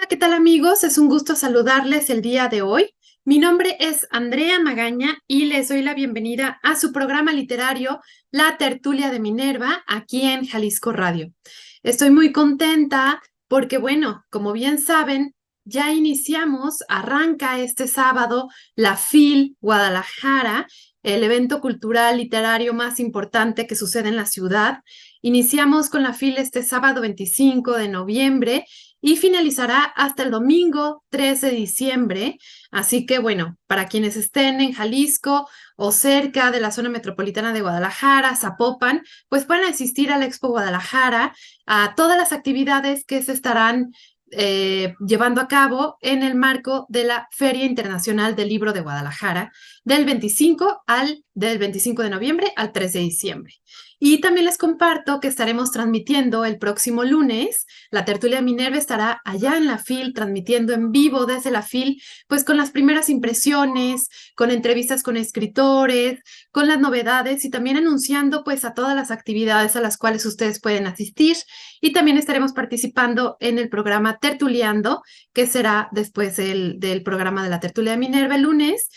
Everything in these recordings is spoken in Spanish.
¿Qué tal amigos? Es un gusto saludarles el día de hoy. Mi nombre es Andrea Magaña y les doy la bienvenida a su programa literario La Tertulia de Minerva, aquí en Jalisco Radio. Estoy muy contenta porque, bueno, como bien saben, ya iniciamos, arranca este sábado la FIL Guadalajara, el evento cultural literario más importante que sucede en la ciudad. Iniciamos con la FIL este sábado 25 de noviembre y finalizará hasta el domingo 3 de diciembre. Así que bueno, para quienes estén en Jalisco o cerca de la zona metropolitana de Guadalajara, Zapopan, pues pueden asistir a la Expo Guadalajara, a todas las actividades que se estarán llevando a cabo en el marco de la Feria Internacional del Libro de Guadalajara del 25 de noviembre al 3 de diciembre. Y también les comparto que estaremos transmitiendo el próximo lunes. La Tertulia Minerva estará allá en la FIL, transmitiendo en vivo desde la FIL, pues con las primeras impresiones, con entrevistas con escritores, con las novedades y también anunciando pues a todas las actividades a las cuales ustedes pueden asistir. Y también estaremos participando en el programa Tertuliando, que será después del programa de la Tertulia Minerva el lunes.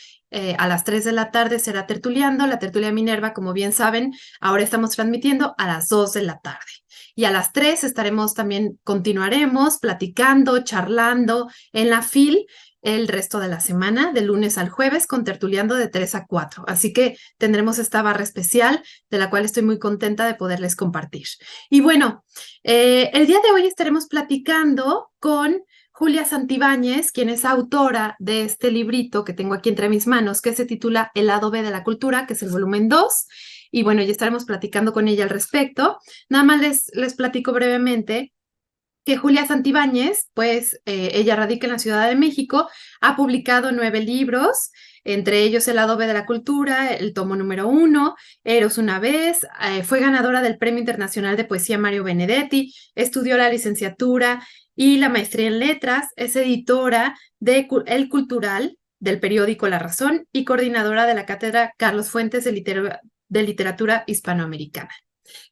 A las 3 de la tarde será Tertuliando. La Tertulia Minerva, como bien saben, ahora estamos transmitiendo a las 2 de la tarde. Y a las 3 continuaremos platicando, charlando en la FIL el resto de la semana, de lunes al jueves, con Tertuliando de 3 a 4. Así que tendremos esta barra especial de la cual estoy muy contenta de poderles compartir. Y bueno, el día de hoy estaremos platicando con Julia Santibáñez, quien es autora de este librito que tengo aquí entre mis manos, que se titula El lado B de la cultura, que es el volumen 2. Y bueno, ya estaremos platicando con ella al respecto. Nada más les platico brevemente que Julia Santibáñez, pues ella radica en la Ciudad de México, ha publicado 9 libros, entre ellos El lado B de la cultura, el tomo número 1, Eros una vez, fue ganadora del Premio Internacional de Poesía Mario Benedetti, estudió la licenciatura y la maestría en letras, es editora de El Cultural, del periódico La Razón y coordinadora de la cátedra Carlos Fuentes de Literatura Hispanoamericana.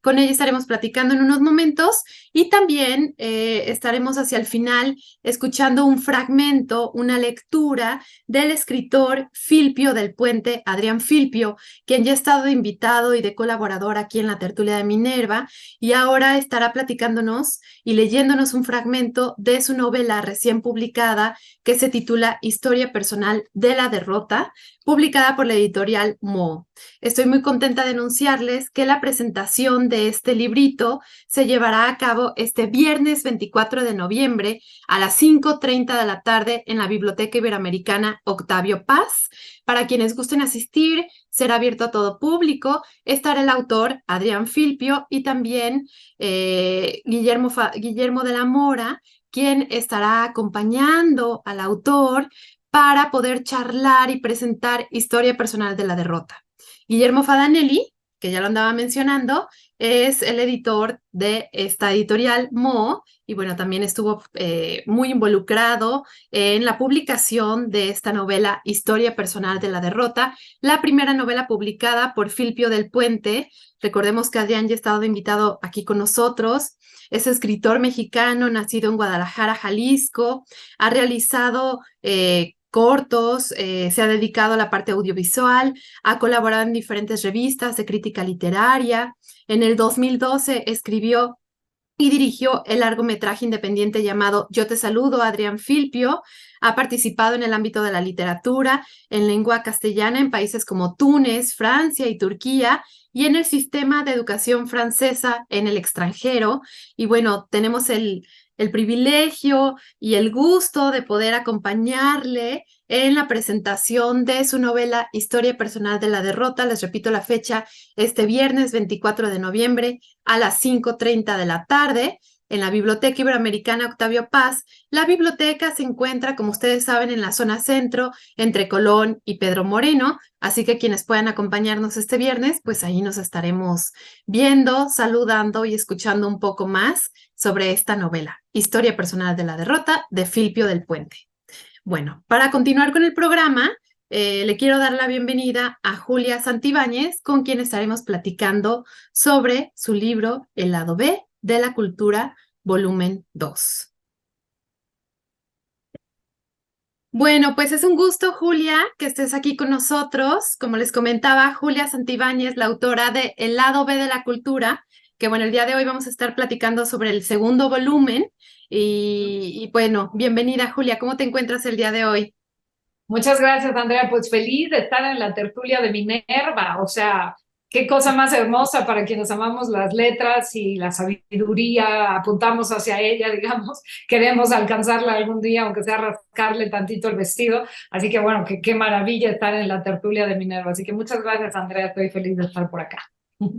Con ella estaremos platicando en unos momentos y también estaremos hacia el final escuchando un fragmento, una lectura del escritor Filpio del Puente, Adrián Filpio, quien ya ha estado de invitado y de colaborador aquí en la Tertulia de Minerva y ahora estará platicándonos y leyéndonos un fragmento de su novela recién publicada que se titula Historia personal de la derrota, publicada por la editorial Mo. Estoy muy contenta de anunciarles que la presentación de este librito se llevará a cabo este viernes 24 de noviembre a las 5:30 de la tarde en la Biblioteca Iberoamericana Octavio Paz. Para quienes gusten asistir, será abierto a todo público. Estará el autor Adrián Filpio y también Guillermo de la Mora, quien estará acompañando al autor para poder charlar y presentar Historia personal de la derrota. Guillermo Fadanelli, que ya lo andaba mencionando, es el editor de esta editorial Mo y bueno, también estuvo muy involucrado en la publicación de esta novela Historia personal de la derrota, la primera novela publicada por Filpio del Puente. Recordemos que Adrián ya ha estado invitado aquí con nosotros. Es escritor mexicano, nacido en Guadalajara, Jalisco, ha realizado cortos, se ha dedicado a la parte audiovisual, ha colaborado en diferentes revistas de crítica literaria. En el 2012 escribió y dirigió el largometraje independiente llamado Yo te saludo, Adrián Filpio. Ha participado en el ámbito de la literatura en lengua castellana en países como Túnez, Francia y Turquía, y en el sistema de educación francesa en el extranjero. Y bueno, tenemos el privilegio y el gusto de poder acompañarle en la presentación de su novela Historia personal de la derrota. Les repito la fecha, este viernes 24 de noviembre a las 5:30 de la tarde en la Biblioteca Iberoamericana Octavio Paz. La biblioteca se encuentra, como ustedes saben, en la zona centro, entre Colón y Pedro Moreno, así que quienes puedan acompañarnos este viernes, pues ahí nos estaremos viendo, saludando y escuchando un poco más sobre esta novela, Historia personal de la derrota, de Filpio del Puente. Bueno, para continuar con el programa, le quiero dar la bienvenida a Julia Santibáñez, con quien estaremos platicando sobre su libro El lado B de la cultura, volumen 2. Bueno, pues es un gusto, Julia, que estés aquí con nosotros. Como les comentaba, Julia Santibáñez, la autora de El lado B de la cultura, que bueno, el día de hoy vamos a estar platicando sobre el segundo volumen. Y bueno, bienvenida, Julia. ¿Cómo te encuentras el día de hoy? Muchas gracias, Andrea. Pues feliz de estar en la tertulia de Minerva. O sea, qué cosa más hermosa para quienes amamos las letras y la sabiduría, apuntamos hacia ella, digamos, queremos alcanzarla algún día, aunque sea rascarle tantito el vestido. Así que bueno, qué maravilla estar en la tertulia de Minerva. Así que muchas gracias, Andrea. Estoy feliz de estar por acá.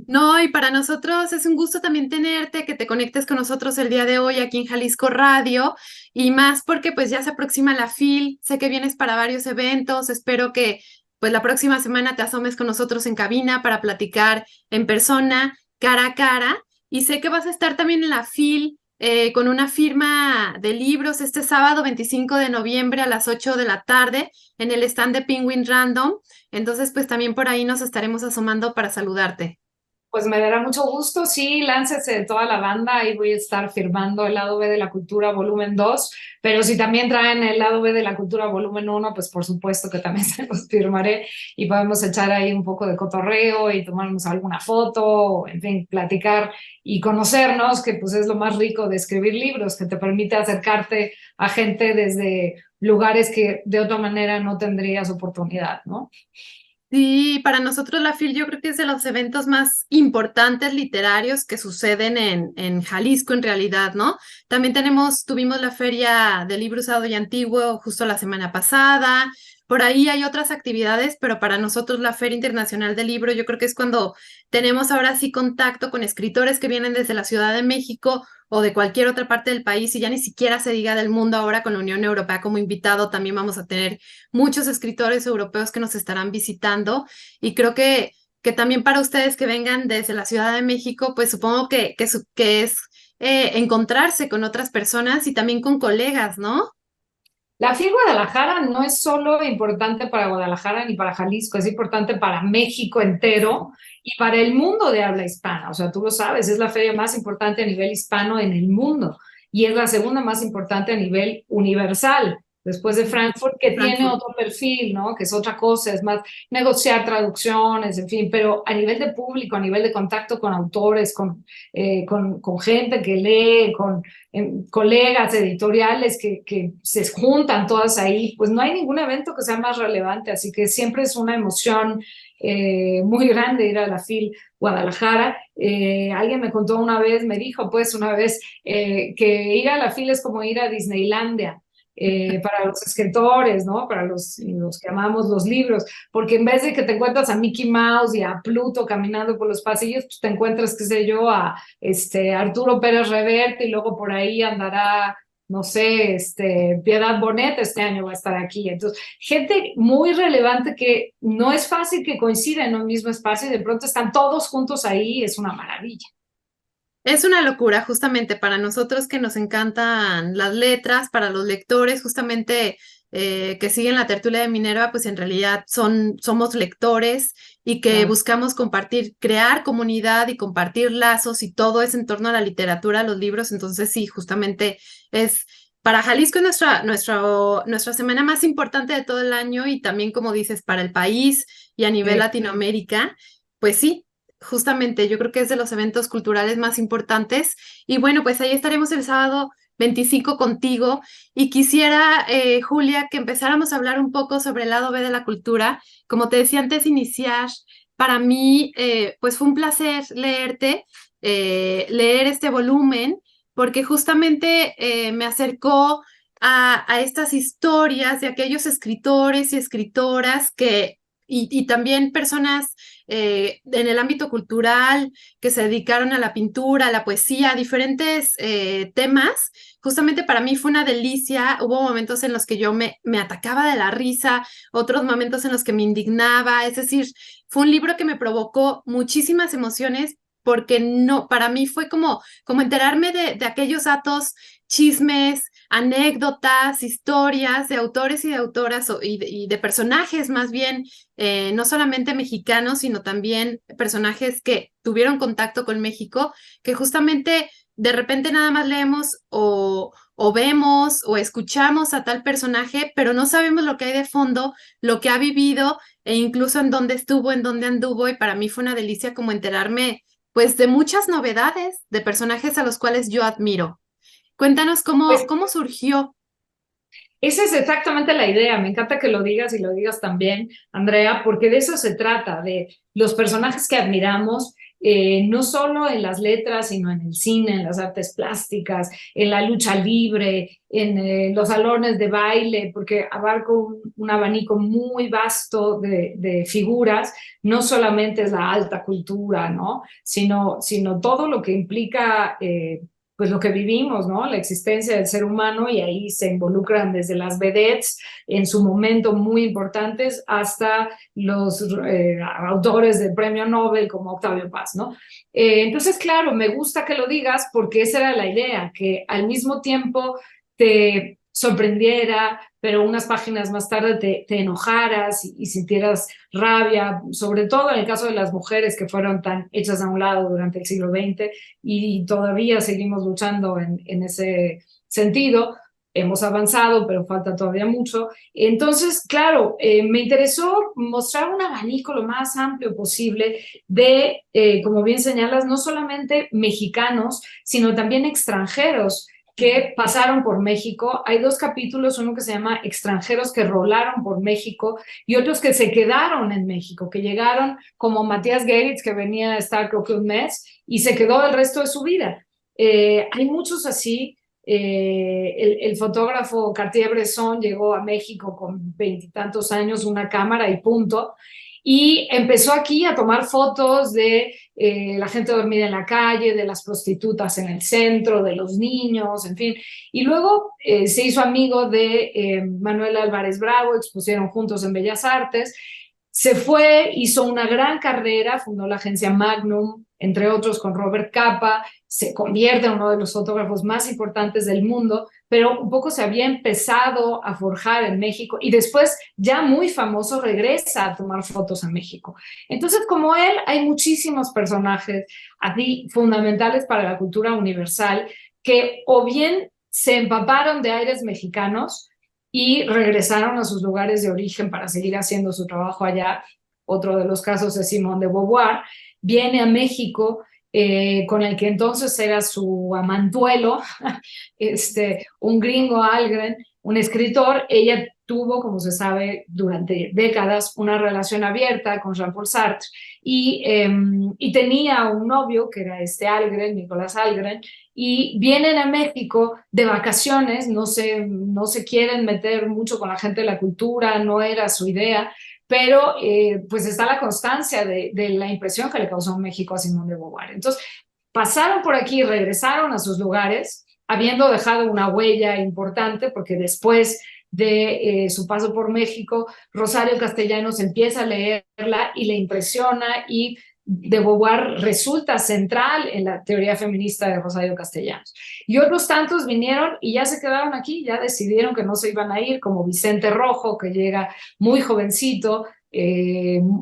No, y para nosotros es un gusto también tenerte, que te conectes con nosotros el día de hoy aquí en Jalisco Radio, y más porque pues ya se aproxima la FIL, sé que vienes para varios eventos, espero que pues la próxima semana te asomes con nosotros en cabina para platicar en persona, cara a cara, y sé que vas a estar también en la FIL con una firma de libros este sábado 25 de noviembre a las 8 de la tarde en el stand de Penguin Random, entonces pues también por ahí nos estaremos asomando para saludarte. Pues me dará mucho gusto, sí, láncese toda la banda, ahí voy a estar firmando el lado B de la cultura volumen 2, pero si también traen el lado B de la cultura volumen 1, pues por supuesto que también se los firmaré y podemos echar ahí un poco de cotorreo y tomarnos alguna foto, en fin, platicar y conocernos, que pues es lo más rico de escribir libros, que te permite acercarte a gente desde lugares que de otra manera no tendrías oportunidad, ¿no? Sí, para nosotros la FIL yo creo que es de los eventos más importantes literarios que suceden en Jalisco en realidad, ¿no? También tuvimos la Feria del Libro Usado y Antiguo justo la semana pasada, por ahí hay otras actividades, pero para nosotros la Feria Internacional del Libro yo creo que es cuando tenemos ahora sí contacto con escritores que vienen desde la Ciudad de México o de cualquier otra parte del país y ya ni siquiera se diga del mundo ahora con la Unión Europea como invitado, también vamos a tener muchos escritores europeos que nos estarán visitando y creo que también para ustedes que vengan desde la Ciudad de México, pues supongo que es encontrarse con otras personas y también con colegas, ¿no? La FIL Guadalajara no es solo importante para Guadalajara ni para Jalisco, es importante para México entero y para el mundo de habla hispana. O sea, tú lo sabes, es la feria más importante a nivel hispano en el mundo y es la segunda más importante a nivel universal, después de Frankfurt, que tiene Frankfurt. otro perfil, ¿no? Que es otra cosa, es más negociar traducciones, en fin, pero a nivel de público, a nivel de contacto con autores, con gente que lee, con colegas editoriales que se juntan todas ahí, pues no hay ningún evento que sea más relevante, así que siempre es una emoción muy grande ir a la FIL Guadalajara. Alguien me contó una vez, me dijo pues una vez que ir a la FIL es como ir a Disneylandia. Para los escritores, ¿no? Para los que amamos los libros, porque en vez de que te encuentras a Mickey Mouse y a Pluto caminando por los pasillos, pues te encuentras, qué sé yo, a Arturo Pérez Reverte y luego por ahí andará, no sé, Piedad Bonet este año va a estar aquí. Entonces, gente muy relevante que no es fácil que coincida en un mismo espacio y de pronto están todos juntos ahí, es una maravilla. Es una locura, justamente para nosotros que nos encantan las letras, para los lectores, justamente que siguen la tertulia de Minerva, pues en realidad somos lectores y que Claro. buscamos compartir, crear comunidad y compartir lazos y todo es en torno a la literatura, a los libros. Entonces, sí, justamente es para Jalisco es nuestra semana más importante de todo el año y también, como dices, para el país y a nivel Sí. Latinoamérica, pues sí. Justamente, yo creo que es de los eventos culturales más importantes. Y bueno, pues ahí estaremos el sábado 25 contigo. Y quisiera, Julia, que empezáramos a hablar un poco sobre el lado B de la cultura. Como te decía antes de iniciar, para mí, pues fue un placer leerte, leer este volumen, porque justamente me acercó a estas historias de aquellos escritores y escritoras y también personas en el ámbito cultural, que se dedicaron a la pintura, a la poesía, a diferentes temas. Justamente para mí fue una delicia. Hubo momentos en los que yo me atacaba de la risa, otros momentos en los que me indignaba. Es decir, fue un libro que me provocó muchísimas emociones porque no, para mí fue como enterarme de aquellos datos, chismes, anécdotas, historias de autores y de autoras y de personajes más bien no solamente mexicanos, sino también personajes que tuvieron contacto con México, que justamente de repente nada más leemos o vemos o escuchamos a tal personaje, pero no sabemos lo que hay de fondo, lo que ha vivido e incluso en dónde estuvo, en dónde anduvo, y para mí fue una delicia como enterarme pues de muchas novedades de personajes a los cuales yo admiro. Cuéntanos Pues cómo surgió. esa es exactamente la idea. Me encanta que lo digas y lo digas también, Andrea, porque de eso se trata, de los personajes que admiramos, no solo en las letras, sino en el cine, en las artes plásticas, en la lucha libre, en los salones de baile, porque abarco un abanico muy vasto de figuras. No solamente es la alta cultura, ¿no? Sino todo lo que implica pues lo que vivimos, ¿no? La existencia del ser humano, y ahí se involucran desde las vedettes en su momento muy importantes hasta los autores del premio Nobel como Octavio Paz, ¿no? Entonces, claro, me gusta que lo digas porque esa era la idea, que al mismo tiempo te sorprendiera, pero unas páginas más tarde te enojaras y sintieras rabia, sobre todo en el caso de las mujeres que fueron tan hechas a un lado durante el siglo XX y todavía seguimos luchando en ese sentido. Hemos avanzado, pero falta todavía mucho. Entonces, claro, me interesó mostrar un abanico lo más amplio posible de, como bien señalas, no solamente mexicanos, sino también extranjeros que pasaron por México. Hay dos capítulos, uno que se llama Extranjeros que rolaron por México y otros que se quedaron en México, que llegaron como Matías Geritz, que venía a estar creo que un mes y se quedó el resto de su vida. Hay muchos así. El fotógrafo Cartier-Bresson llegó a México con veintitantos años, una cámara y punto. Y empezó aquí a tomar fotos de la gente dormida en la calle, de las prostitutas en el centro, de los niños, en fin. Y luego se hizo amigo de Manuel Álvarez Bravo, expusieron juntos en Bellas Artes. Se fue, hizo una gran carrera, fundó la agencia Magnum, entre otros con Robert Capa, se convierte en uno de los fotógrafos más importantes del mundo, pero un poco se había empezado a forjar en México y después, ya muy famoso, regresa a tomar fotos en México. Entonces, como él, hay muchísimos personajes así fundamentales para la cultura universal que o bien se empaparon de aires mexicanos y regresaron a sus lugares de origen para seguir haciendo su trabajo allá. Otro de los casos es Simone de Beauvoir. Viene a México con el que entonces era su amantuelo, un gringo Algren, un escritor. Ella tuvo, como se sabe, durante décadas una relación abierta con Jean-Paul Sartre y tenía un novio que era este Algren, Nicolás Algren, y vienen a México de vacaciones, no se quieren meter mucho con la gente de la cultura, no era su idea, pero pues está la constancia de la impresión que le causó México a Simón de Beauvoir. Entonces, pasaron por aquí y regresaron a sus lugares, habiendo dejado una huella importante, porque después de su paso por México, Rosario Castellanos empieza a leerla y le impresiona, y de Beauvoir resulta central en la teoría feminista de Rosario Castellanos. Y otros tantos vinieron y ya se quedaron aquí, ya decidieron que no se iban a ir, como Vicente Rojo, que llega muy jovencito,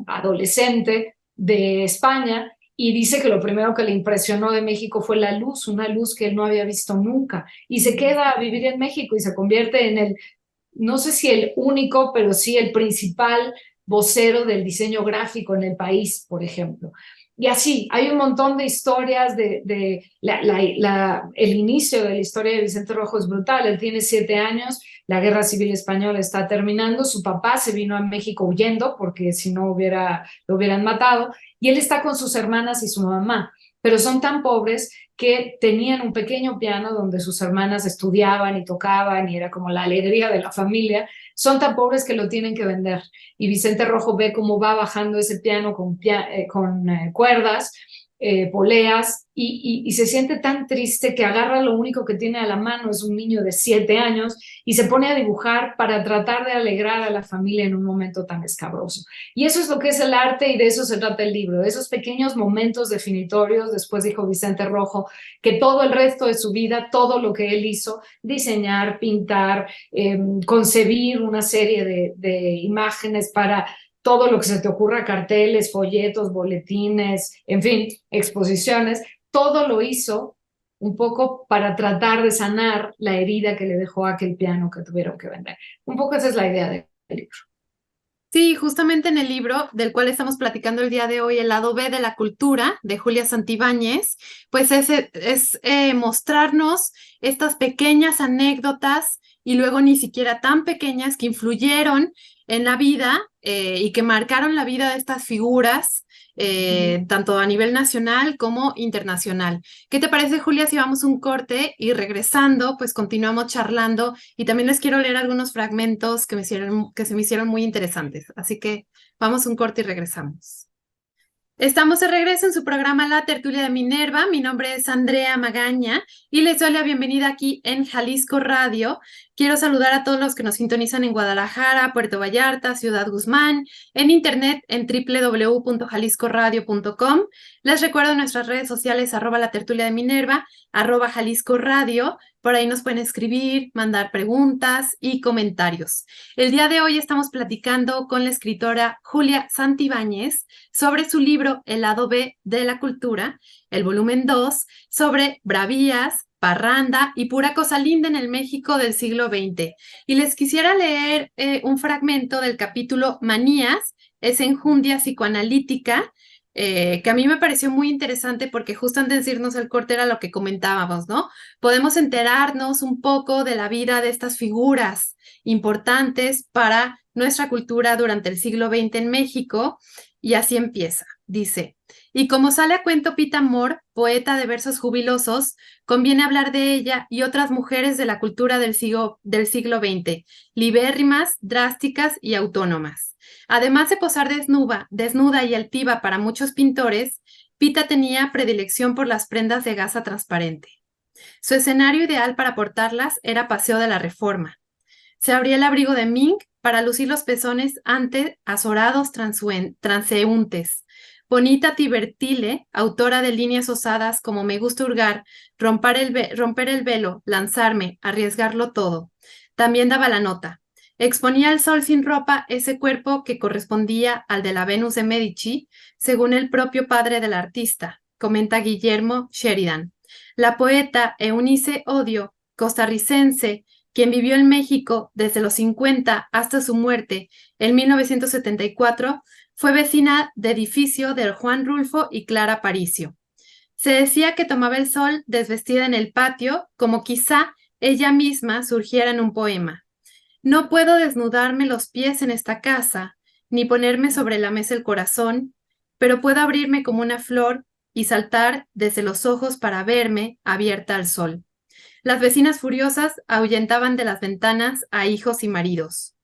adolescente de España, y dice que lo primero que le impresionó de México fue la luz, una luz que él no había visto nunca, y se queda a vivir en México y se convierte en el, no sé si el único, pero sí el principal vocero del diseño gráfico en el país, por ejemplo. Y así, hay un montón de historias de el inicio de la historia de Vicente Rojo es brutal. Él tiene 7 años, la Guerra Civil Española está terminando, su papá se vino a México huyendo porque si no lo hubieran matado, y él está con sus hermanas y su mamá, pero son tan pobres que tenían un pequeño piano donde sus hermanas estudiaban y tocaban y era como la alegría de la familia. Son tan pobres que lo tienen que vender. Y Vicente Rojo ve cómo va bajando ese piano con cuerdas, poleas, y se siente tan triste que agarra lo único que tiene a la mano, es un niño de 7 años, y se pone a dibujar para tratar de alegrar a la familia en un momento tan escabroso. Y eso es lo que es el arte, y de eso se trata el libro, de esos pequeños momentos definitorios. Después dijo Vicente Rojo que todo el resto de su vida, todo lo que él hizo, diseñar, pintar, concebir una serie de imágenes para todo lo que se te ocurra, carteles, folletos, boletines, en fin, exposiciones, todo lo hizo un poco para tratar de sanar la herida que le dejó aquel piano que tuvieron que vender. Un poco esa es la idea del libro. Sí, justamente en el libro del cual estamos platicando el día de hoy, El lado B de la cultura, de Julia Santibáñez, pues es mostrarnos estas pequeñas anécdotas y luego ni siquiera tan pequeñas que influyeron en la vida y que marcaron la vida de estas figuras, tanto a nivel nacional como internacional. ¿Qué te parece, Julia, si vamos un corte y regresando, pues continuamos charlando y también les quiero leer algunos fragmentos que se me hicieron muy interesantes? Así que vamos un corte y regresamos. Estamos de regreso en su programa La Tertulia de Minerva. Mi nombre es Andrea Magaña y les doy la bienvenida aquí en Jalisco Radio. Quiero saludar a todos los que nos sintonizan en Guadalajara, Puerto Vallarta, Ciudad Guzmán, en internet en www.jaliscoradio.com. Les recuerdo nuestras redes sociales @La Tertulia de Minerva, @Jalisco Radio. Por ahí nos pueden escribir, mandar preguntas y comentarios. El día de hoy estamos platicando con la escritora Julia Santibáñez sobre su libro El lado B de la cultura, el volumen 2, sobre bravías, parranda y pura cosa linda en el México del siglo XX. Y les quisiera leer un fragmento del capítulo Manías, es enjundia psicoanalítica, que a mí me pareció muy interesante porque justo antes de irnos al corte era lo que comentábamos, ¿no? Podemos enterarnos un poco de la vida de estas figuras importantes para nuestra cultura durante el siglo XX en México, y así empieza. Dice, y como sale a cuento Pita Amor, poeta de versos jubilosos, conviene hablar de ella y otras mujeres de la cultura del siglo XX, libérrimas, drásticas y autónomas. Además de posar desnuda y altiva para muchos pintores, Pita tenía predilección por las prendas de gasa transparente. Su escenario ideal para portarlas era Paseo de la Reforma. Se abría el abrigo de mink para lucir los pezones ante azorados transeúntes. Bonita Tibertile, autora de líneas osadas como Me gusta hurgar, romper el velo, lanzarme, arriesgarlo todo. También daba la nota. Exponía al sol sin ropa ese cuerpo que correspondía al de la Venus de Medici, según el propio padre del artista, comenta Guillermo Sheridan. La poeta Eunice Odio, costarricense, quien vivió en México desde los 50 hasta su muerte en 1974, fue vecina de edificio de Juan Rulfo y Clara Aparicio. Se decía que tomaba el sol desvestida en el patio, como quizá ella misma surgiera en un poema. No puedo desnudarme los pies en esta casa, ni ponerme sobre la mesa el corazón, pero puedo abrirme como una flor y saltar desde los ojos para verme abierta al sol. Las vecinas furiosas ahuyentaban de las ventanas a hijos y maridos.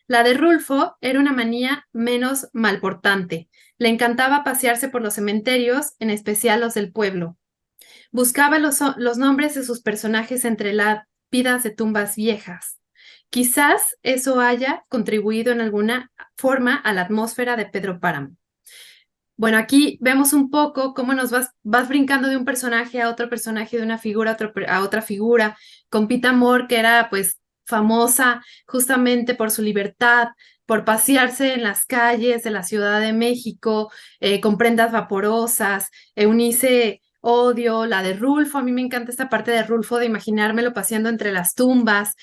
La de Rulfo era una manía menos malportante. Le encantaba pasearse por los cementerios, en especial los del pueblo. Buscaba los nombres de sus personajes entre lápidas de tumbas viejas. Quizás eso haya contribuido en alguna forma a la atmósfera de Pedro Páramo. Bueno, aquí vemos un poco cómo nos vas brincando de un personaje a otro personaje, de una figura a otra figura, con Pita Amor, que era pues famosa justamente por su libertad, por pasearse en las calles de la Ciudad de México, con prendas vaporosas. Eunice Odio, la de Rulfo, a mí me encanta esta parte de Rulfo, de imaginármelo paseando entre las tumbas,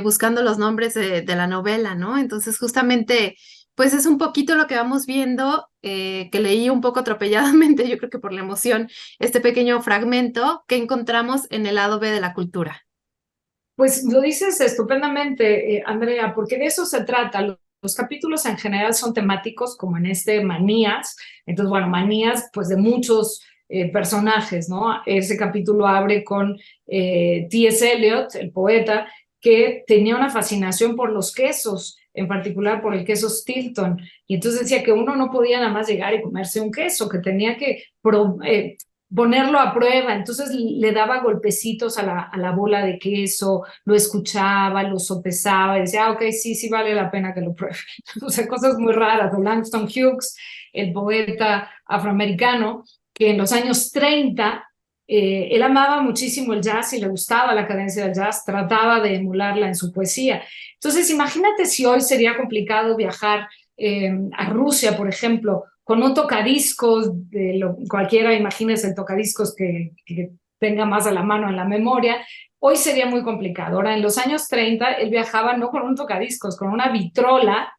buscando los nombres de la novela, ¿no? Entonces justamente pues es un poquito lo que vamos viendo, que leí un poco atropelladamente, yo creo que por la emoción, este pequeño fragmento que encontramos en el lado B de la cultura. Pues lo dices estupendamente, Andrea, porque de eso se trata. Los capítulos en general son temáticos, como en este Manías. Entonces, bueno, Manías, pues de muchos personajes, ¿no? Ese capítulo abre con T.S. Eliot, el poeta, que tenía una fascinación por los quesos, en particular por el queso Stilton. Y entonces decía que uno no podía nada más llegar y comerse un queso, que tenía que ponerlo a prueba. Entonces le daba golpecitos a la bola de queso, lo escuchaba, lo sopesaba y decía, ok, sí vale la pena que lo pruebe. O sea, cosas muy raras. O Langston Hughes, el poeta afroamericano, que en los años 30 él amaba muchísimo el jazz y le gustaba la cadencia del jazz, trataba de emularla en su poesía. Entonces, imagínate si hoy sería complicado viajar a Rusia, por ejemplo, con un tocadiscos, cualquiera imagínese el tocadiscos que tenga más a la mano en la memoria. Hoy sería muy complicado. Ahora, en los años 30, él viajaba no con un tocadiscos, con una vitrola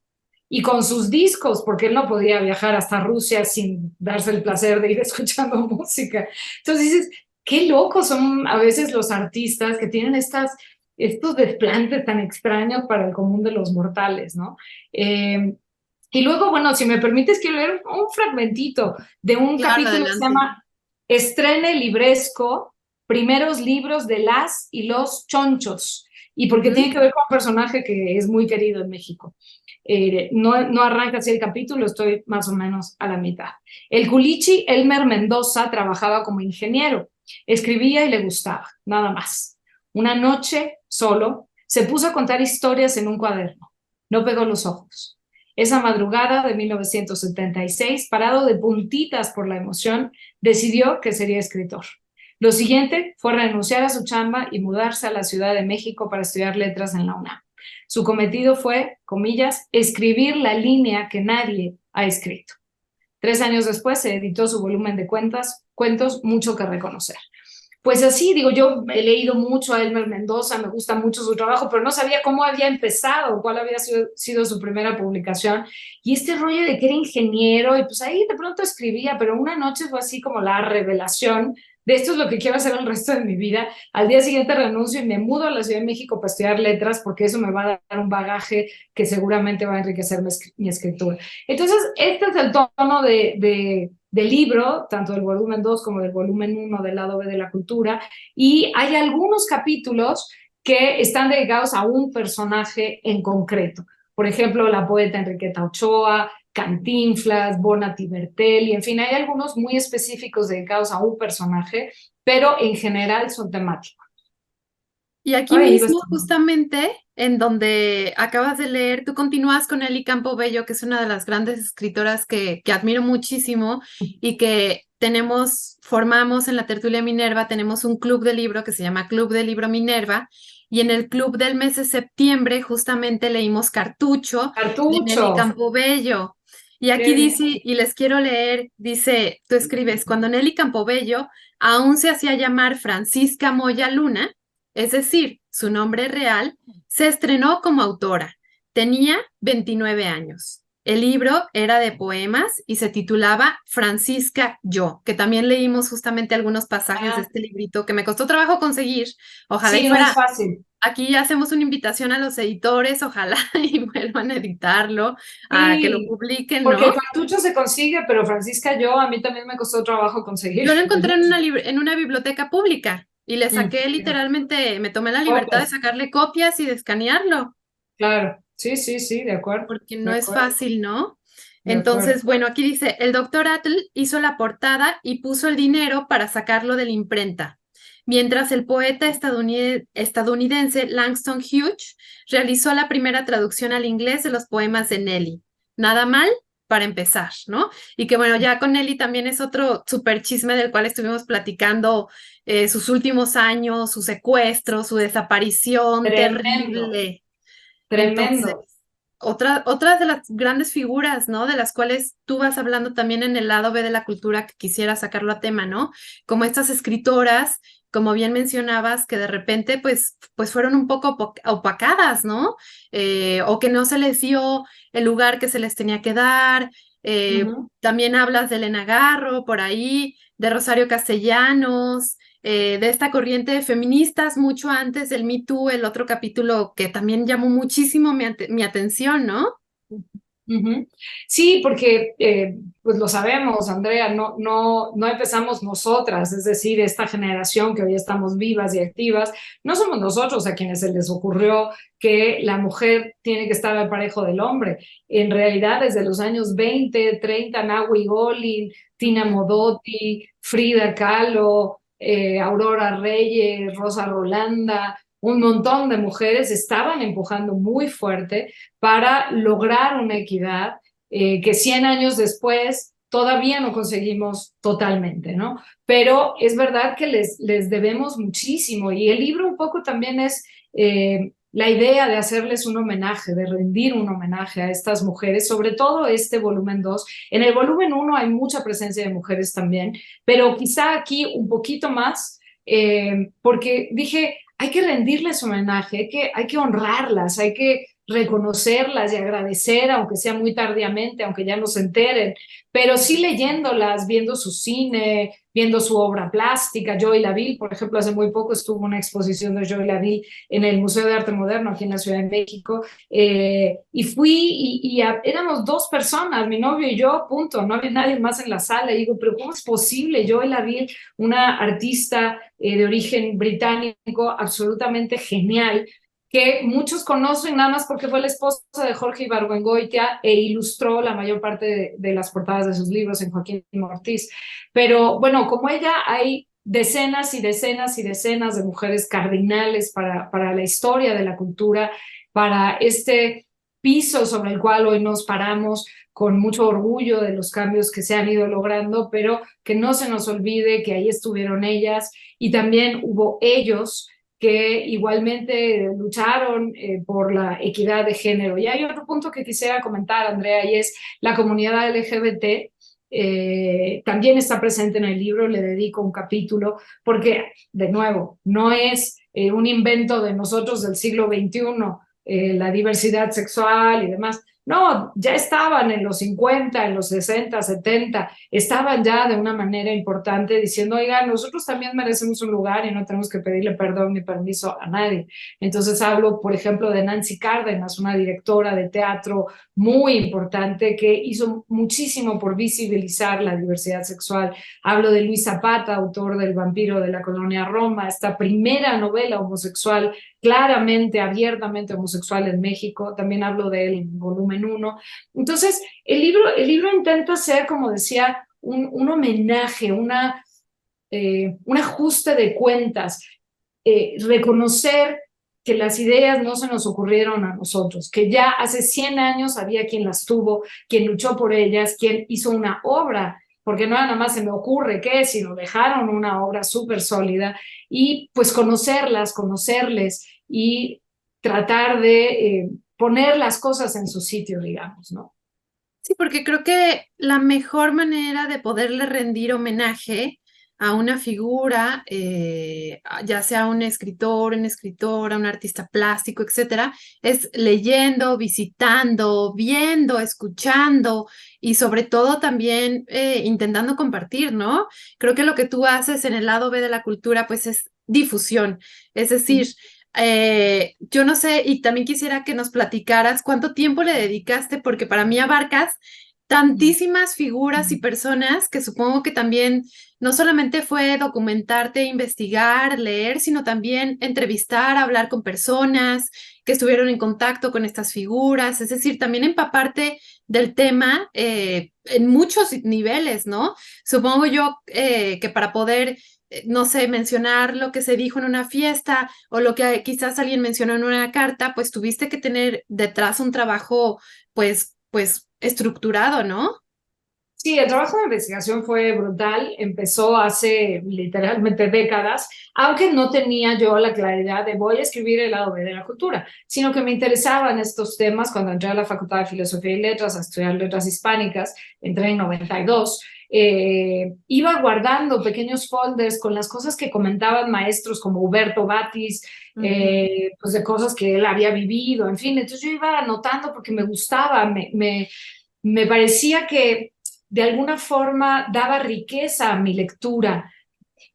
y con sus discos, porque él no podía viajar hasta Rusia sin darse el placer de ir escuchando música. Entonces dices, qué locos son a veces los artistas que tienen estos desplantes tan extraños para el común de los mortales, ¿no? Y luego, bueno, si me permites, quiero leer un fragmentito de un Claro, capítulo que se adelante. llama Estrene Libresco, primeros libros de las y los chonchos, y porque Ujú. tiene que ver con un personaje que es muy querido en México. No arranca así el capítulo, estoy más o menos a la mitad. El culichi Elmer Mendoza trabajaba como ingeniero, escribía y le gustaba, nada más. Una noche, solo, se puso a contar historias en un cuaderno. No pegó los ojos. Esa madrugada de 1976, parado de puntitas por la emoción, decidió que sería escritor. Lo siguiente fue renunciar a su chamba y mudarse a la Ciudad de México para estudiar letras en la UNAM. Su cometido fue, comillas, escribir la línea que nadie ha escrito. 3 años después se editó su volumen de cuentos Mucho que reconocer. Pues así, digo, yo he leído mucho a Elmer Mendoza, me gusta mucho su trabajo, pero no sabía cómo había empezado, cuál había sido su primera publicación. Y este rollo de que era ingeniero, y pues ahí de pronto escribía, pero una noche fue así como la revelación de esto es lo que quiero hacer el resto de mi vida. Al día siguiente renuncio y me mudo a la Ciudad de México para estudiar letras, porque eso me va a dar un bagaje que seguramente va a enriquecer mi escritura. Entonces, este es el tono del libro, tanto del volumen 2 como del volumen 1 del lado B de la cultura, y hay algunos capítulos que están dedicados a un personaje en concreto. Por ejemplo, la poeta Enriqueta Ochoa, Cantinflas, Bonatti Bertelli, en fin, hay algunos muy específicos dedicados a un personaje, pero en general son temáticos. Y aquí Ay, mismo, justamente en donde acabas de leer, tú continúas con Eli Campobello, que es una de las grandes escritoras que admiro muchísimo y que formamos en la Tertulia Minerva, tenemos un club de libro que se llama Club de Libro Minerva, y en el club del mes de septiembre justamente leímos Cartucho de Nelly Cartucho. Campobello. Y Qué aquí bien. dice, y les quiero leer, dice, tú escribes, cuando Nelly Campobello aún se hacía llamar Francisca Moya Luna, es decir, su nombre real, se estrenó como autora. Tenía 29 años. El libro era de poemas y se titulaba Francisca Yo, que también leímos justamente algunos pasajes de Ah, este librito que me costó trabajo conseguir. Ojalá y sí, no es fuera, fácil. aquí hacemos una invitación a los editores, ojalá y vuelvan a editarlo, a que lo Sí, publiquen, porque el ¿no? cartucho se consigue, pero Francisca, yo, a mí también me costó trabajo conseguir. Yo lo encontré en una biblioteca pública y le saqué Ya. literalmente, me tomé la libertad de Copias, sacarle copias y de escanearlo, claro. Sí, sí, sí, de acuerdo, porque de no es acuerdo, fácil, ¿no? de acuerdo. Entonces, bueno, aquí dice, el doctor Atle hizo la portada y puso el dinero para sacarlo de la imprenta, mientras el poeta estadounidense Langston Hughes realizó la primera traducción al inglés de los poemas de Nelly. Nada mal para empezar, ¿no? Y que bueno, ya con Nelly también es otro súper chisme del cual estuvimos platicando sus últimos años, su secuestro, su desaparición Tremendo, terrible. Entonces, tremendo. otra de las grandes figuras, ¿no? De las cuales tú vas hablando también en el lado B de la cultura que quisiera sacarlo a tema, ¿no? Como estas escritoras, como bien mencionabas, que de repente pues fueron un poco opacadas, ¿no? O que no se les dio el lugar que se les tenía que dar. También hablas de Elena Garro por ahí, de Rosario Castellanos, de esta corriente de feministas mucho antes del Me Too, el otro capítulo que también llamó muchísimo mi atención, ¿no? Ujú. Sí, porque pues lo sabemos, Andrea, no empezamos nosotras, es decir, esta generación que hoy estamos vivas y activas, no somos nosotros a quienes se les ocurrió que la mujer tiene que estar al parejo del hombre. En realidad, desde los años 20, 30, Nahui Olin, Tina Ujú. Modotti, Frida Kahlo, Aurora Reyes, Rosa Rolanda, un montón de mujeres estaban empujando muy fuerte para lograr una equidad que 100 años después todavía no conseguimos totalmente, ¿no? Pero es verdad que les debemos muchísimo y el libro un poco también es la idea de hacerles un homenaje, de rendir un homenaje a estas mujeres, sobre todo este volumen 2. En el volumen 1 hay mucha presencia de mujeres también, pero quizá aquí un poquito más porque dije, hay que rendirles homenaje, hay que honrarlas, hay que reconocerlas y agradecer, aunque sea muy tardíamente, aunque ya no se enteren, pero sí leyéndolas, viendo su cine, viendo su obra plástica. Joy Laville, por ejemplo, hace muy poco estuvo una exposición de Joy Laville en el Museo de Arte Moderno aquí en la Ciudad de México, y fui éramos dos personas, mi novio y yo, punto, no había nadie más en la sala, y digo, pero ¿cómo es posible? Joy Laville, una artista de origen británico absolutamente genial, que muchos conocen nada más porque fue la esposa de Jorge Ibargüengoitia e ilustró la mayor parte de las portadas de sus libros en Joaquín Ortiz. Pero bueno, como ella, hay decenas y decenas y decenas de mujeres cardinales para la historia de la cultura, para este piso sobre el cual hoy nos paramos con mucho orgullo de los cambios que se han ido logrando, pero que no se nos olvide que ahí estuvieron ellas y también hubo ellos que igualmente lucharon por la equidad de género. Y hay otro punto que quisiera comentar, Andrea, y es la comunidad LGBT. También está presente en el libro, le dedico un capítulo, porque, de nuevo, no es un invento de nosotros del siglo XXI, la diversidad sexual y demás. No, ya estaban en los 50, en los 60, 70, estaban ya de una manera importante diciendo, oiga, nosotros también merecemos un lugar y no tenemos que pedirle perdón ni permiso a nadie. Entonces hablo, por ejemplo, de Nancy Cárdenas, una directora de teatro muy importante que hizo muchísimo por visibilizar la diversidad sexual. Hablo de Luis Zapata, autor del Vampiro de la Colonia Roma, esta primera novela homosexual claramente, abiertamente homosexual en México. También hablo de él en volumen 1. Entonces, el libro intenta ser, como decía, un homenaje, un ajuste de cuentas, reconocer que las ideas no se nos ocurrieron a nosotros, que ya hace 100 años había quien las tuvo, quien luchó por ellas, quien hizo una obra, porque no nada más se me ocurre qué, sino dejaron una obra súper sólida, y pues conocerlas, conocerles y tratar de poner las cosas en su sitio, digamos, ¿no? Sí, porque creo que la mejor manera de poderle rendir homenaje a una figura, ya sea un escritor, una escritora, un artista plástico, etcétera, es leyendo, visitando, viendo, escuchando y sobre todo también intentando compartir, ¿no? Creo que lo que tú haces en el lado B de la cultura, pues es difusión, es decir, yo no sé, y también quisiera que nos platicaras cuánto tiempo le dedicaste, porque para mí abarcas tantísimas figuras y personas que supongo que también no solamente fue documentarte, investigar, leer, sino también entrevistar, hablar con personas que estuvieron en contacto con estas figuras, es decir, también empaparte del tema en muchos niveles, ¿no? Supongo yo que para poder no sé, mencionar lo que se dijo en una fiesta o lo que quizás alguien mencionó en una carta, pues tuviste que tener detrás un trabajo, pues estructurado, ¿no? Sí, el trabajo de investigación fue brutal, empezó hace literalmente décadas, aunque no tenía yo la claridad de voy a escribir el lado B de la cultura, sino que me interesaban estos temas cuando entré a la Facultad de Filosofía y Letras a estudiar letras hispánicas, entré en 92. Iba guardando pequeños folders con las cosas que comentaban maestros como Huberto Batis, pues de cosas que él había vivido, en fin, entonces yo iba anotando porque me gustaba, me parecía que de alguna forma daba riqueza a mi lectura.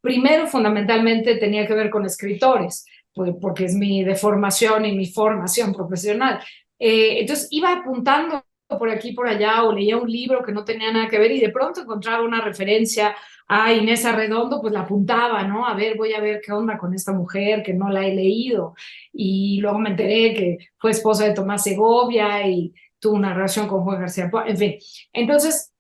Primero, fundamentalmente, tenía que ver con escritores, pues, porque es mi deformación y mi formación profesional. Entonces, iba apuntando por aquí, por allá, o leía un libro que no tenía nada que ver y de pronto encontraba una referencia a Inés Arredondo, pues la apuntaba, ¿no? A ver, voy a ver qué onda con esta mujer que no la he leído. Y luego me enteré que fue esposa de Tomás Segovia y tuvo una relación con Juan García Pó, en fin. Entonces,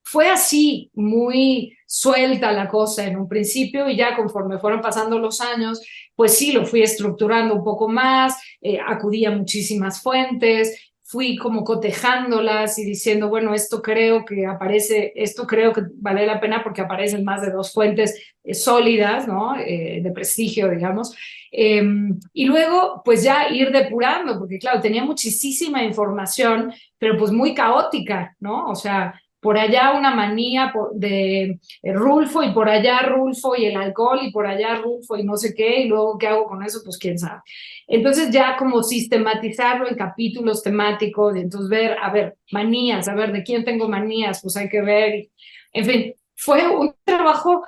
fue así, muy suelta la cosa en un principio y ya conforme fueron pasando los años, pues sí, lo fui estructurando un poco más, acudí a muchísimas fuentes, fui como cotejándolas y diciendo, bueno, esto creo que aparece, esto creo que vale la pena porque aparecen más de dos fuentes sólidas, ¿no? De prestigio, digamos. Y luego, pues ya ir depurando, porque claro, tenía muchísima información, pero pues muy caótica, ¿no? O sea, por allá una manía de Rulfo y por allá Rulfo y el alcohol y por allá Rulfo y no sé qué, y luego qué hago con eso, pues quién sabe. Entonces ya como sistematizarlo en capítulos temáticos y entonces ver, a ver, manías, a ver, ¿de quién tengo manías? Pues hay que ver. En fin, fue un trabajo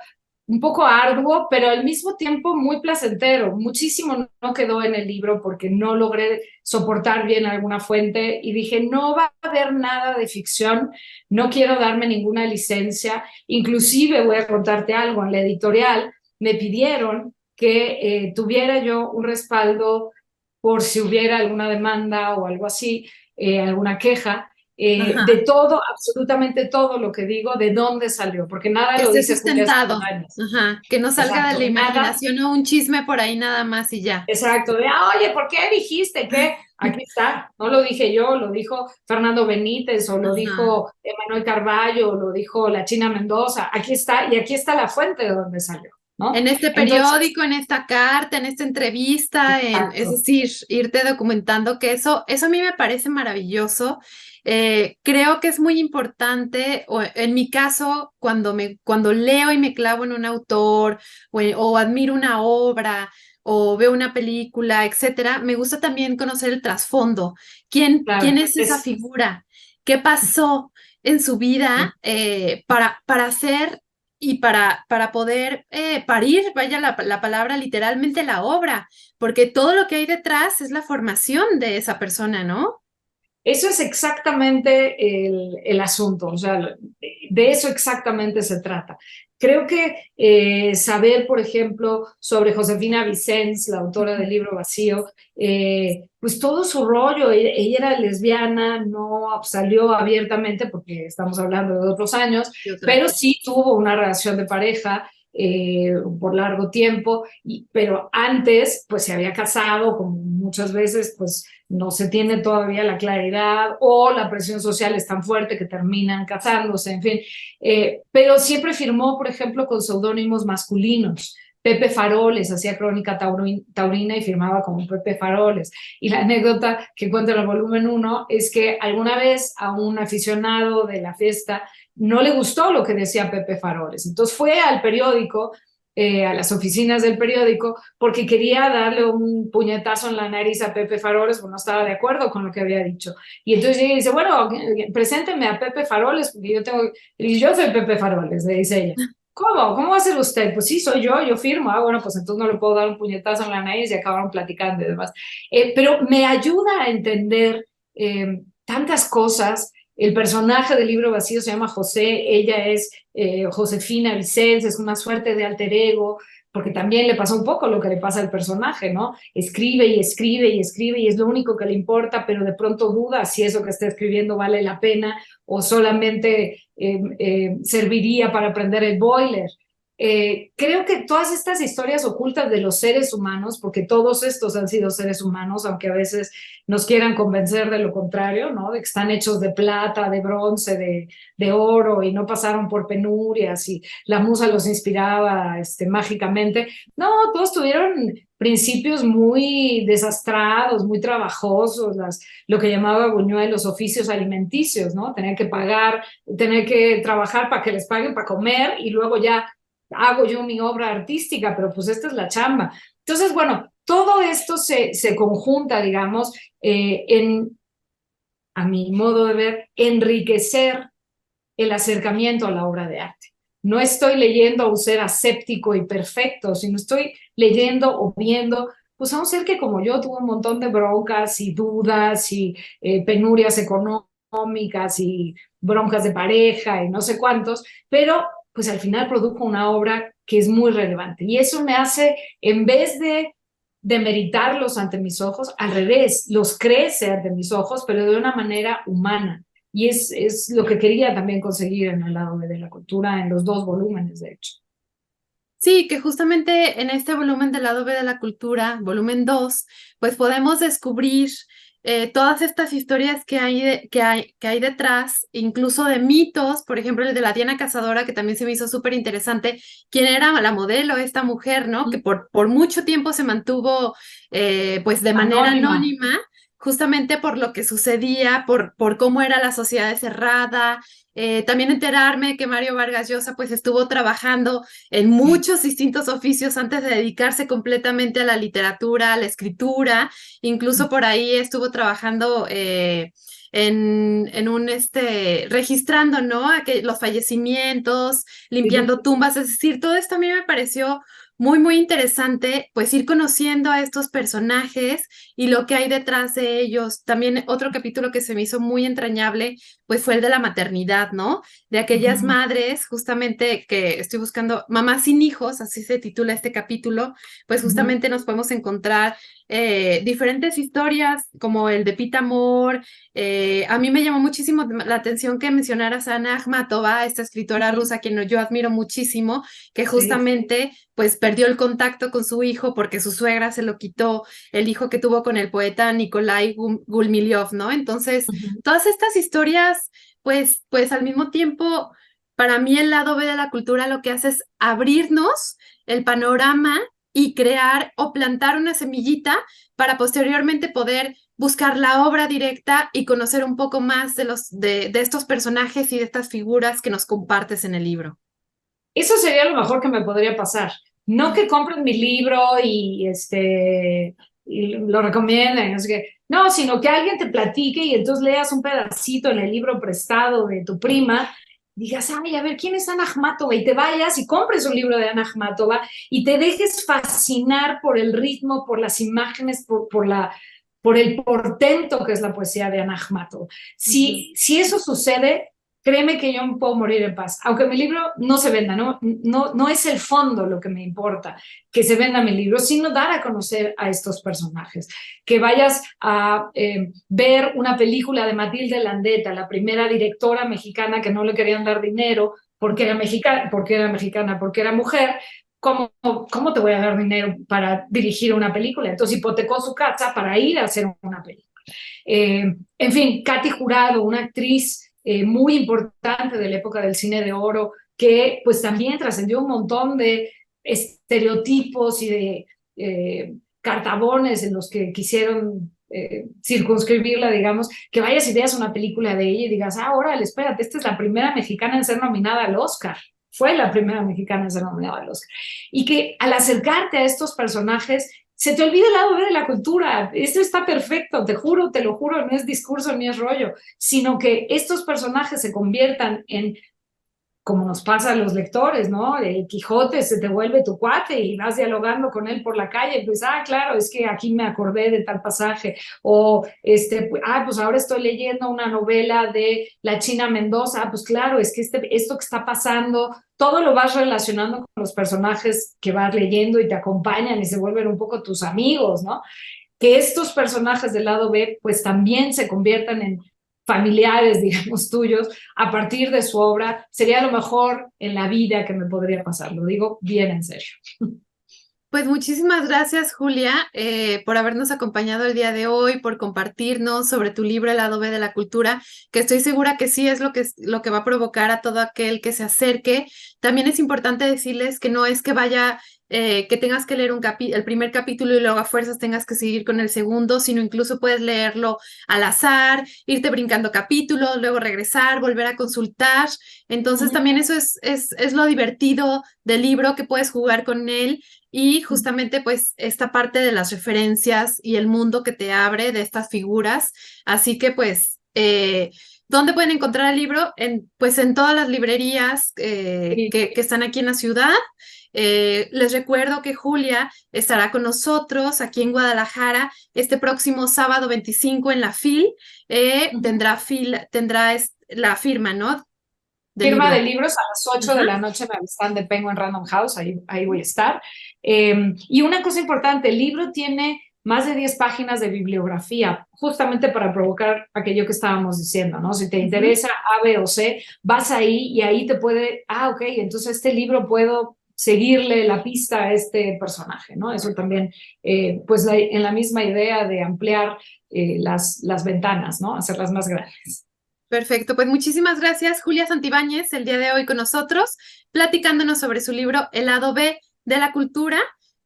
un poco arduo, pero al mismo tiempo muy placentero. Muchísimo no quedó en el libro porque no logré soportar bien alguna fuente y dije, no va a haber nada de ficción, no quiero darme ninguna licencia. Inclusive voy a contarte algo, en la editorial me pidieron que tuviera yo un respaldo por si hubiera alguna demanda o algo así, alguna queja, de Ajá. todo, absolutamente todo lo que digo, de dónde salió, porque nada Que lo esté dice Julia sustentado. Espadañas. Ajá. Que no salga de Exacto, la nada, imaginación o un chisme por ahí nada más y ya. exacto, de, oye, ¿por qué dijiste que? Aquí está, no lo dije yo, lo dijo Fernando Benítez, o lo Ajá. dijo Emanuel Carballo, o lo dijo la China Mendoza, aquí está, y aquí está la fuente de donde salió, ¿no? En este Entonces, periódico, en esta carta, en esta entrevista, es exacto, decir, irte documentando que eso a mí me parece maravilloso. Creo que es muy importante, o en mi caso, cuando leo y me clavo en un autor o admiro una obra o veo una película, etcétera, me gusta también conocer el trasfondo. ¿Quién claro, es esa figura? ¿Qué pasó en su vida para hacer y para poder parir, vaya la palabra, literalmente la obra, porque todo lo que hay detrás es la formación de esa persona, ¿no? eso es exactamente el asunto, o sea, de eso exactamente se trata. Creo que saber, por ejemplo, sobre Josefina Vicens, la autora del libro Vacío, pues todo su rollo, ella era lesbiana, no salió abiertamente porque estamos hablando de otros años, Y otra pero cosa. sí tuvo una relación de pareja por largo tiempo, pero antes pues se había casado, como muchas veces pues no se tiene todavía la claridad o la presión social es tan fuerte que terminan casándose, en fin. Pero siempre firmó, por ejemplo, con seudónimos masculinos. Pepe Faroles hacía crónica taurina y firmaba como Pepe Faroles. Y la anécdota que cuenta en el volumen 1 es que alguna vez a un aficionado de la fiesta no le gustó lo que decía Pepe Faroles. Entonces fue al periódico, a las oficinas del periódico, porque quería darle un puñetazo en la nariz a Pepe Faroles, porque no estaba de acuerdo con lo que había dicho. Y entonces ella dice, bueno, presénteme a Pepe Faroles, porque yo soy Pepe Faroles, le dice ella. ¿Cómo? ¿Cómo va a ser usted? Pues sí, soy yo firmo. Ah, bueno, pues entonces no le puedo dar un puñetazo en la nariz y acabaron platicando y demás. Pero me ayuda a entender tantas cosas. El personaje del libro vacío se llama José, ella es Josefina Vicens, es una suerte de alter ego, porque también le pasa un poco lo que le pasa al personaje, ¿no? Escribe y escribe y escribe y es lo único que le importa, pero de pronto duda si eso que está escribiendo vale la pena o solamente serviría para aprender el boiler. Creo que todas estas historias ocultas de los seres humanos, porque todos estos han sido seres humanos, aunque a veces nos quieran convencer de lo contrario, ¿no? De que están hechos de plata, de bronce, de oro y no pasaron por penurias y la musa los inspiraba mágicamente. No, todos tuvieron principios muy desastrados, muy trabajosos, lo que llamaba Buñuel los oficios alimenticios, ¿no? Tener que pagar, tener que trabajar para que les paguen para comer y luego ya hago yo mi obra artística, pero pues esta es la chamba. Entonces, bueno, todo esto se conjunta, digamos, a mi modo de ver, enriquecer el acercamiento a la obra de arte. No estoy leyendo a un ser aséptico y perfecto, sino estoy leyendo o viendo pues a un ser que como yo tuvo un montón de broncas y dudas y penurias económicas y broncas de pareja y no sé cuántos, pero pues al final produjo una obra que es muy relevante. Y eso me hace, en vez de meritarlos ante mis ojos, al revés, los crece ante mis ojos, pero de una manera humana. Y es lo que quería también conseguir en el lado de la cultura, en los dos volúmenes, de hecho. Sí, que justamente en este volumen del lado B de la cultura, volumen 2, pues podemos descubrir todas estas historias que hay detrás, incluso de mitos, por ejemplo, el de la Diana Cazadora, que también se me hizo súper interesante, quién era la modelo, esta mujer, ¿no? Que por mucho tiempo se mantuvo pues de manera Anónima. anónima, justamente por lo que sucedía, por cómo era la sociedad cerrada. También enterarme que Mario Vargas Llosa pues estuvo trabajando en muchos distintos oficios antes de dedicarse completamente a la literatura, a la escritura. Incluso por ahí estuvo trabajando en un, registrando, ¿no? Los fallecimientos, limpiando tumbas, es decir, todo esto a mí me pareció muy, muy interesante, pues ir conociendo a estos personajes y lo que hay detrás de ellos. También otro capítulo que se me hizo muy entrañable, pues fue el de la maternidad, ¿no? De aquellas madres, justamente que estoy buscando, Mamás sin hijos, así se titula este capítulo, pues justamente nos podemos encontrar diferentes historias, como el de Pita Amor. A mí me llamó muchísimo la atención que mencionaras a Ana Akhmatova, esta escritora rusa, a quien yo admiro muchísimo, que justamente pues perdió el contacto con su hijo porque su suegra se lo quitó, el hijo que tuvo con el poeta Nikolai Gulmiliov, ¿no? Entonces, todas estas historias, pues al mismo tiempo, para mí el lado B de la cultura lo que hace es abrirnos el panorama y crear o plantar una semillita para posteriormente poder buscar la obra directa y conocer un poco más de estos personajes y de estas figuras que nos compartes en el libro. Eso sería lo mejor que me podría pasar. No que compren mi libro y lo recomienden, no sé qué. No, sino que alguien te platique y entonces leas un pedacito en el libro prestado de tu prima, digas, ay, a ver, ¿quién es Ana Akhmatova? Y te vayas y compres un libro de Ana Akhmatova y te dejes fascinar por el ritmo, por las imágenes, por el portento que es la poesía de Ana Akhmatova. Si eso sucede, créeme que yo me puedo morir en paz. Aunque mi libro no se venda, no es el fondo lo que me importa, que se venda mi libro, sino dar a conocer a estos personajes. Que vayas a ver una película de Matilde Landeta, la primera directora mexicana que no le querían dar dinero porque era mexicana, porque era mujer. ¿Cómo te voy a dar dinero para dirigir una película? Entonces hipotecó su casa para ir a hacer una película. En fin, Katy Jurado, una actriz muy importante de la época del cine de oro, que pues también trascendió un montón de estereotipos y de cartabones en los que quisieron circunscribirla, digamos, que vayas y veas una película de ella y digas, órale, espérate, esta es la primera mexicana en ser nominada al Oscar. Fue la primera mexicana en ser nominada al Oscar. Y que al acercarte a estos personajes se te olvida el lado B de la cultura. Esto está perfecto, te juro, te lo juro, no es discurso ni es rollo, sino que estos personajes se conviertan en, como nos pasa a los lectores, ¿no? El Quijote se te vuelve tu cuate y vas dialogando con él por la calle, pues, claro, es que aquí me acordé de tal pasaje, o, pues ahora estoy leyendo una novela de la China Mendoza, pues claro, es que esto que está pasando, todo lo vas relacionando con los personajes que vas leyendo y te acompañan y se vuelven un poco tus amigos, ¿no? Que estos personajes del lado B, pues también se conviertan en familiares, digamos, tuyos, a partir de su obra, sería lo mejor en la vida que me podría pasar. Lo digo bien en serio. Pues muchísimas gracias, Julia, por habernos acompañado el día de hoy, por compartirnos sobre tu libro El lado B de la cultura, que estoy segura que sí es lo que va a provocar a todo aquel que se acerque. También es importante decirles que no es que vaya, que tengas que leer el primer capítulo y luego a fuerzas tengas que seguir con el segundo, sino incluso puedes leerlo al azar, irte brincando capítulos, luego regresar, volver a consultar. Entonces también eso es lo divertido del libro, que puedes jugar con él. Y justamente pues esta parte de las referencias y el mundo que te abre de estas figuras. Así que pues, ¿dónde pueden encontrar el libro? Pues en todas las librerías que están aquí en la ciudad. Les recuerdo que Julia estará con nosotros aquí en Guadalajara este próximo sábado 25 en la FIL. Tendrá la firma, ¿no? Firma de libros a las 8 de la noche en el stand de Penguin Random House, ahí voy a estar. Y una cosa importante, el libro tiene más de 10 páginas de bibliografía, justamente para provocar aquello que estábamos diciendo, ¿no? Si te interesa A, B o C, vas ahí y ahí te puede, ok, entonces este libro puedo seguirle la pista a este personaje, ¿no? Eso también, pues en la misma idea de ampliar las ventanas, ¿no? Hacerlas más grandes. Perfecto, pues muchísimas gracias, Julia Santibáñez, el día de hoy con nosotros, platicándonos sobre su libro El lado B de la cultura.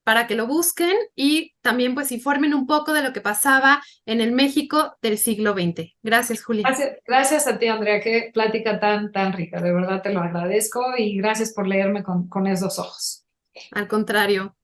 para que lo busquen y también pues informen un poco de lo que pasaba en el México del siglo XX. Gracias, Julia. Gracias a ti, Andrea, qué plática tan rica, de verdad te lo agradezco y gracias por leerme con esos ojos. Al contrario.